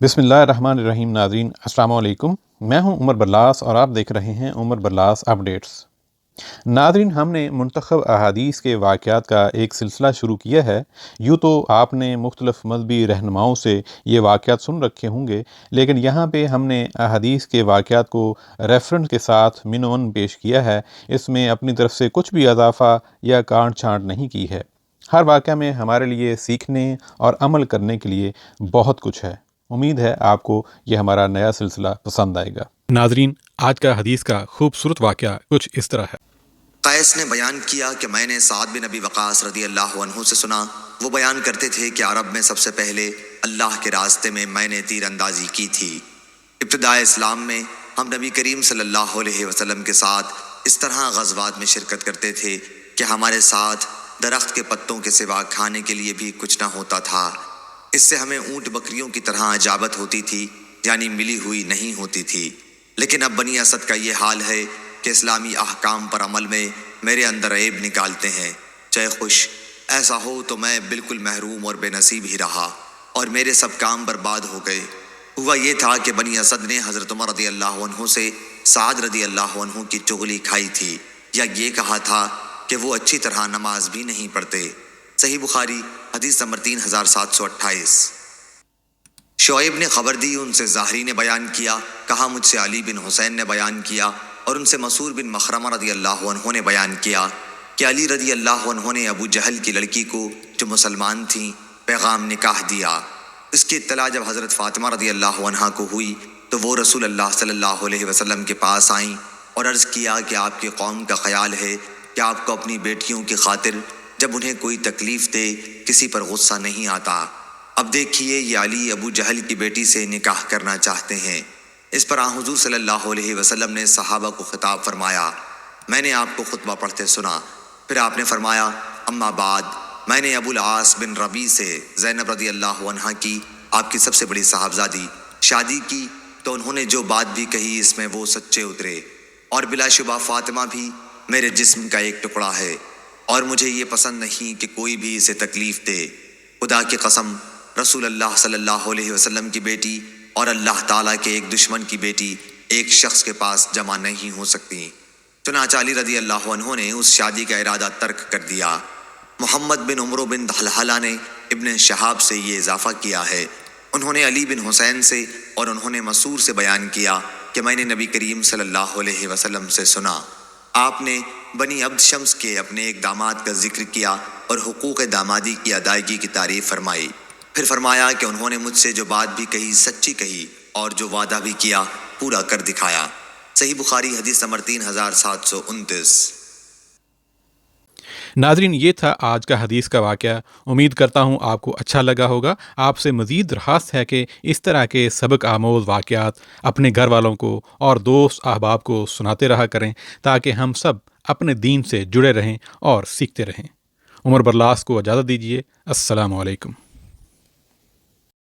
बिस्मिल्लाहिर्रहमानिर्रहीम। नाज़रीन अस्सलाम वालेकुम। मैं हूं उमर बरलास और आप देख रहे हैं उमर बरलास अपडेट्स। नाज़रीन, हमने मुंतखब अहादीस के वाक़यात का एक सिलसिला शुरू किया है। यूँ तो आपने मुख्तलिफ़ मज़हबी रहनुमाओं से ये वाक़यात सुन रखे होंगे, लेकिन यहाँ पे हमने अहादीस के वाक़यात को रेफ़रेंस के साथ मिन-व-वन पेश किया है। इसमें अपनी तरफ से कुछ भी इज़ाफ़ा या काट-छाँट नहीं की है। हर वाक़या में हमारे लिए सीखने और अमल करने के लिए बहुत कुछ है। उम्मीद है आपको ये हमारा नया सिलसिला पसंद आएगा। नाज़रीन, आज का हदीस का खूबसूरत वाक़या कुछ इस तरह है। कैस ने बयान किया कि मैंने साद बिन अबी वक़ास रदी अल्लाह अन्हु से सुना। वो बयान करते थे कि अरब में सबसे पहले अल्लाह के रास्ते में मैंने तीर अंदाजी की थी। इब्तिदाए इस्लाम में हम नबी करीम सल्लल्लाहु अलैहि वसल्लम के साथ इस तरह गज़वात में शिरकत करते थे कि हमारे साथ दरख्त के पत्तों के सिवा खाने के लिए भी कुछ न होता था। इससे हमें ऊँट बकरियों की तरह अजाबत होती थी, यानी मिली हुई नहीं होती थी। लेकिन अब बनी असद का ये हाल है कि इस्लामी अहकाम पर अमल में मेरे अंदर ऐब निकालते हैं। चाहे खुश ऐसा हो तो मैं बिल्कुल महरूम और बेनसीब ही रहा और मेरे सब काम बर्बाद हो गए। हुआ ये था कि बनी असद ने हज़रत उमर रदी अल्लाह अन्हु से साद रदी अल्लाह अन्हु की चुगली खाई थी, या ये कहा था कि वो अच्छी तरह नमाज भी नहीं पढ़ते। सही बुखारी हदीस नंबर 3728। शोएब ने खबर दी, उनसे ज़ाहरी ने बयान किया, कहा मुझसे अली बिन हुसैन ने बयान किया और उनसे मसूर बिन मखरमा रदी अल्लाह अन्हु ने बयान किया कि अली रदी अल्लाह अन्हु ने अबू जहल की लड़की को, जो मुसलमान थी, पैगाम निकाह दिया। इसकी इत्तला जब हज़रत फ़ातिमा रदी अल्लाह अन्हा को हुई तो वो रसूल अल्लाह सल्लल्लाहु अलैहि वसल्लम के पास आईं और अर्ज़ किया कि आपकी कौम का ख्याल है कि आपको अपनी बेटियों की खातिर जब उन्हें कोई तकलीफ़ दे किसी पर गुस्सा नहीं आता। अब देखिए, ये अली अबू जहल की बेटी से निकाह करना चाहते हैं। इस पर हुज़ूर सल्लल्लाहु अलैहि वसल्लम ने सहाबा को खिताब फरमाया, मैंने आपको खुतबा पढ़ते सुना। फिर आपने फरमाया, अम्मा बाद, मैंने अबुल आस बिन रबी से ज़ैनब रदी अल्लाह अन्हा की, आपकी सबसे बड़ी साहबजादी, शादी की तो उन्होंने जो बात भी कही इसमें वो सच्चे उतरे, और बिलाशुबा फ़ातिमा भी मेरे जिस्म का एक टुकड़ा है और मुझे ये पसंद नहीं कि कोई भी इसे तकलीफ़ दे। खुदा की कसम, रसूल अल्लाह सल्लल्लाहु अलैहि वसल्लम की बेटी और अल्लाह ताला के एक दुश्मन की बेटी एक शख्स के पास जमा नहीं हो सकती। चुनांचे अली रदी अल्लाह अन्हु ने उस शादी का इरादा तर्क कर दिया। मोहम्मद बिन उमर बिन हलहला ने इब्न शहाब से ये इजाफ़ा किया है, उन्होंने अली बिन हुसैन से और उन्होंने मसूर से बयान किया कि मैंने नबी करीम सल्लल्लाहु अलैहि वसल्लम से सुना। आपने बनी अब्द शम्स के अपने एक दामाद का जिक्र किया और हुकूक दामादी की अदायगी की तारीफ़ फरमाई। फिर फरमाया कि उन्होंने मुझसे जो बात भी कही सच्ची कही और जो वादा भी किया पूरा कर दिखाया। सही बुखारी हदीस नंबर 3729। नाज़रीन, ये था आज का हदीस का वाक़या। उम्मीद करता हूँ आपको अच्छा लगा होगा। आपसे मज़ीद दरख़्वास्त है कि इस तरह के सबक आमोज़ वाक़यात अपने घर वालों को और दोस्त अहबाब को सुनाते रहा करें, ताकि हम सब अपने दीन से जुड़े रहें और सीखते रहें। उमर बरलास को इजाज़त दीजिए। अस्सलामु अलैकुम।